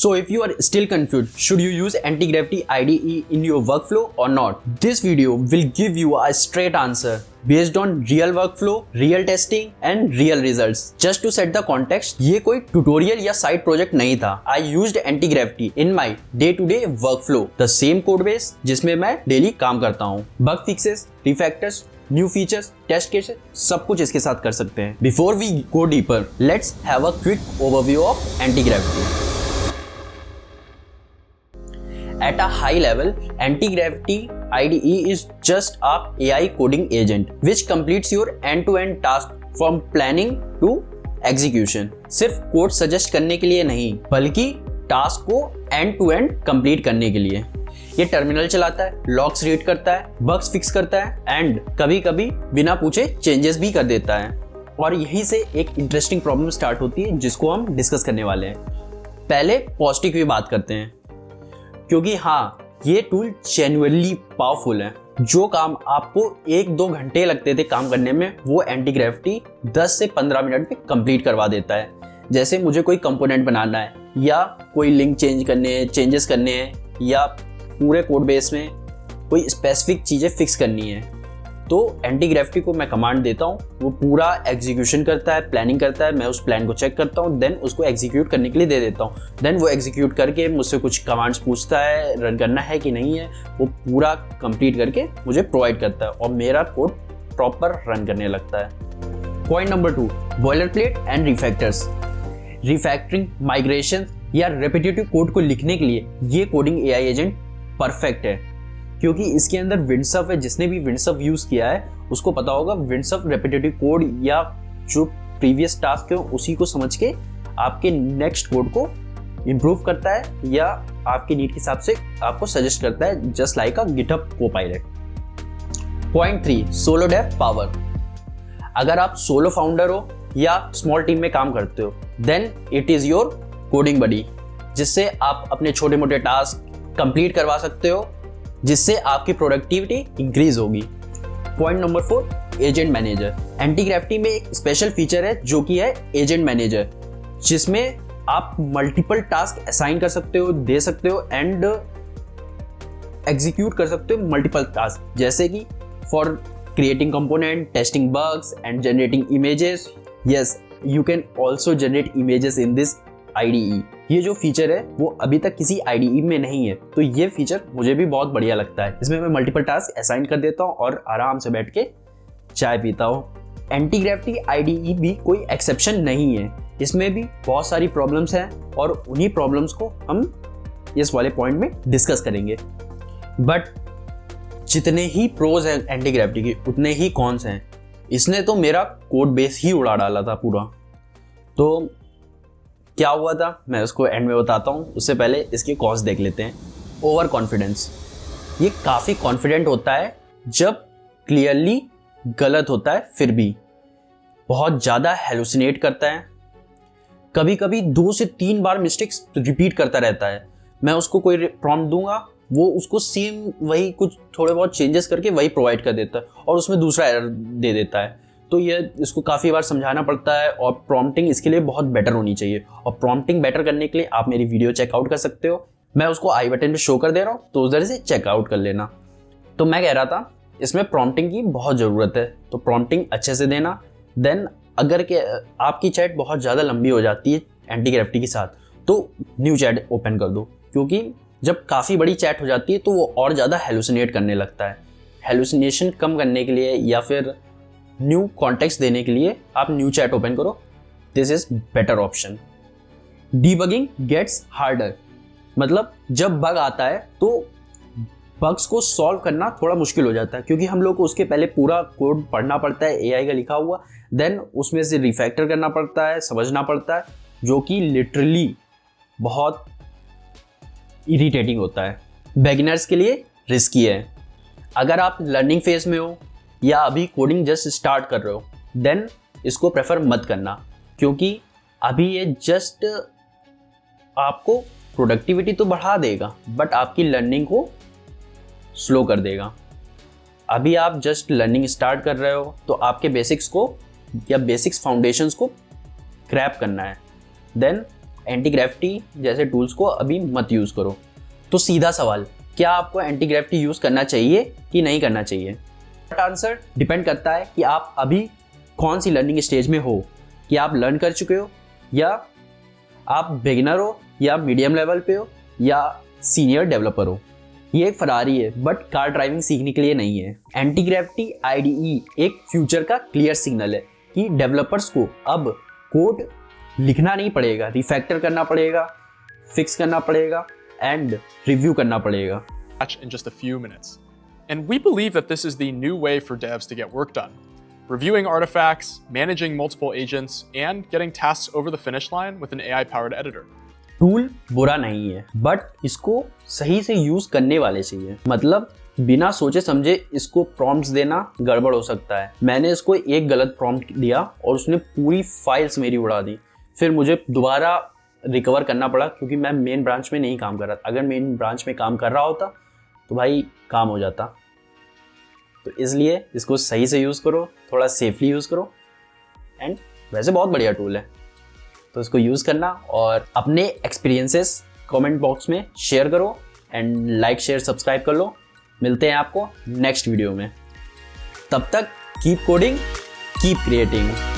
So if you are still confused, should you use anti-gravity IDE in your workflow or not? This video will give you a straight answer based on real workflow, real testing and real results. Just to set the context, ये कोई tutorial या side project नहीं था. I used anti-gravity in my day-to-day workflow, the same code base जिसमें मैं daily काम करता हूँ. Bug fixes, refactors, new features, test cases, सब कुछ इसके साथ कर सकते हैं. Before we go deeper, let's have a quick overview of Antigravity. At a high level, anti-gravity IDE is just a AI coding agent which completes your end-to-end task from planning to execution. सिर्फ code suggest करने के लिए नहीं, बल्कि task को end-to-end complete करने के लिए. ये टर्मिनल चलाता है, लॉग्स रीड करता है, बग्स फिक्स करता है एंड कभी-कभी बिना पूछे चेंजेस भी कर देता है. और यहीं से एक इंटरेस्टिंग प्रॉब्लम स्टार्ट होती है जिसको हम डिस्कस करने वाले हैं. पहले पॉजिटिव की बात करते हैं, क्योंकि हाँ, ये टूल जेन्युइनली पावरफुल है. जो काम आपको 1-2 घंटे लगते थे काम करने में, वो एंटी-ग्रेविटी 10 से 15 मिनट में कंप्लीट करवा देता है. जैसे मुझे कोई कंपोनेंट बनाना है या कोई लिंक चेंजेस करने हैं या पूरे कोड बेस में कोई स्पेसिफिक चीज़ें फिक्स करनी है, तो एंटी-ग्रेविटी को मैं कमांड देता हूँ, वो पूरा एग्जीक्यूशन करता है, प्लानिंग करता है, मैं उस प्लान को चेक करता हूँ, देन उसको एग्जीक्यूट करने के लिए दे देता हूँ. देन वो एग्जीक्यूट करके मुझसे कुछ कमांड्स पूछता है, रन करना है कि नहीं है, वो पूरा कंप्लीट करके मुझे प्रोवाइड करता है और मेरा कोड प्रॉपर रन करने लगता है. Point number 2, boilerplate and refactors. Refactoring, migration या रेपिटेटिव कोड को लिखने के लिए ये कोडिंग AI एजेंट परफेक्ट है, क्योंकि इसके अंदर विंडसर्फ है. जिसने भी विंडसर्फ यूज किया है उसको पता होगा विंडसर्फ रेपिटेटिव कोड या जो प्रीवियस टास्क है उसी को समझ के आपके नेक्स्ट कोड को इम्प्रूव करता है या आपके नीड के हिसाब से आपको सजेस्ट करता है, just like a GitHub Copilot. Point 3, solo dev power. अगर आप सोलो फाउंडर हो या स्मॉल टीम में काम करते हो, then it is your coding buddy, जिससे आप अपने छोटे मोटे टास्क कंप्लीट करवा सकते हो, जिससे आपकी प्रोडक्टिविटी इंक्रीज होगी. Point number 4, agent manager. Anti-gravity में एक स्पेशल फीचर है जो कि है एजेंट मैनेजर, जिसमें आप मल्टीपल टास्क असाइन कर सकते हो, दे सकते हो एंड एग्जीक्यूट कर सकते हो मल्टीपल टास्क, जैसे कि for creating component, testing bugs and generating images. Yes, you can also generate images in this IDE. ये जो फीचर है वो अभी तक किसी IDE में नहीं है, तो ये फीचर मुझे भी बहुत बढ़िया लगता है. इसमें मैं मल्टीपल टास्क असाइन कर देता हूँ और आराम से बैठ के चाय पीता हूँ. एंटी-ग्रेविटी IDE भी कोई एक्सेप्शन नहीं है, इसमें भी बहुत सारी प्रॉब्लम्स हैं और उन्हीं प्रॉब्लम्स को हम इस वाले पॉइंट में डिस्कस करेंगे. बट जितने ही प्रोज हैं एंटी-ग्रेविटी के, उतने ही कॉन्स हैं. इसने तो मेरा कोड बेस ही उड़ा डाला था पूरा. तो क्या हुआ था मैं उसको एंड में बताता हूँ, उससे पहले इसके कॉज देख लेते हैं. Over confidence. ये काफ़ी कॉन्फिडेंट होता है जब क्लियरली गलत होता है, फिर भी बहुत ज़्यादा हेलुसिनेट करता है. कभी कभी 2 से 3 बार मिस्टेक्स रिपीट करता रहता है. मैं उसको कोई प्रॉम्प्ट दूंगा, वो उसको सेम वही कुछ थोड़े बहुत चेंजेस करके वही प्रोवाइड कर देता है और उसमें दूसरा एरर दे देता है. तो ये इसको काफ़ी बार समझाना पड़ता है और प्रॉम्प्टिंग इसके लिए बहुत बेटर होनी चाहिए. और प्रॉम्प्टिंग बेटर करने के लिए आप मेरी वीडियो चेकआउट कर सकते हो, मैं उसको आई बटन पे शो कर दे रहा हूँ, तो उधर से चेकआउट कर लेना. तो मैं कह रहा था इसमें प्रॉम्प्टिंग की बहुत ज़रूरत है, तो प्रॉम्प्टिंग अच्छे से देना. देन अगर के आपकी चैट बहुत ज़्यादा लंबी हो जाती है एंटी-ग्रेविटी के साथ, तो न्यू चैट ओपन कर दो, क्योंकि जब काफ़ी बड़ी चैट हो जाती है तो वो और ज़्यादा हेलुसिनेट करने लगता है. हेलुसिनेशन कम करने के लिए या फिर न्यू कॉन्टेक्स्ट देने के लिए आप न्यू चैट ओपन करो. This is better option. Debugging gets harder. मतलब जब बग आता है तो बग्स को सॉल्व करना थोड़ा मुश्किल हो जाता है, क्योंकि हम लोग को उसके पहले पूरा कोड पढ़ना पड़ता है AI का लिखा हुआ, देन उसमें से रिफैक्टर करना पड़ता है, समझना पड़ता है, जो कि लिटरली बहुत इरिटेटिंग होता है. बिगिनर्स के लिए रिस्की है. अगर आप लर्निंग फेज में हो या अभी कोडिंग जस्ट स्टार्ट कर रहे हो, देन इसको प्रेफर मत करना, क्योंकि अभी ये जस्ट आपको प्रोडक्टिविटी तो बढ़ा देगा बट आपकी लर्निंग को स्लो कर देगा. अभी आप जस्ट लर्निंग स्टार्ट कर रहे हो, तो आपके बेसिक्स को या बेसिक्स फाउंडेशंस को क्रैप करना है. देन एंटी ग्रेविटी जैसे टूल्स को अभी मत यूज़ करो। तो सीधा सवाल, क्या आपको एंटी ग्रेविटी यूज़ करना चाहिए कि नहीं करना चाहिए? आंसर डिपेंड करता है कि आप अभी कौन सी लर्निंग स्टेज में हो, कि आप लर्न कर चुके हो या आप बिगिनर हो या मीडियम लेवल पे हो या सीनियर डेवलपर हो। ये एक फरारी है बट कार ड्राइविंग सीखने के लिए नहीं है। एंटी ग्रेविटी आईडीई एक फ्यूचर का क्लियर सिग्नल है कि डेवलपर्स को अब कोड लिखना नहीं पड़ेगा, रिफैक्टर करना पड़ेगा, फिक्स करना पड़ेगा एंड रिव्यू करना पड़ेगा। In just a few minutes. And we believe that this is the new way for devs to get work done. Reviewing artifacts, managing multiple agents, and getting tasks over the finish line with an AI-powered editor. Tool बुरा नहीं है but इसको सही से use करने वाले चाहिए। मतलब बिना सोचे समझे इसको प्रॉम्प्ट्स देना गड़बड़ हो सकता है। मैंने इसको एक गलत प्रॉम्प्ट दिया और उसने पूरी फाइल्स मेरी उड़ा दी। फिर मुझे दोबारा रिकवर करना पड़ा क्योंकि मैं मेन ब्रांच में नहीं काम कर रहा था। अगर मेन ब्रांच में काम कर रहा होता तो भाई काम हो जाता। तो इसलिए इसको सही से यूज़ करो, थोड़ा सेफली यूज़ करो एंड वैसे बहुत बढ़िया टूल है तो इसको यूज़ करना और अपने एक्सपीरियंसेस कमेंट बॉक्स में शेयर करो एंड लाइक शेयर सब्सक्राइब कर लो। मिलते हैं आपको नेक्स्ट वीडियो में। तब तक कीप कोडिंग, कीप क्रिएटिंग।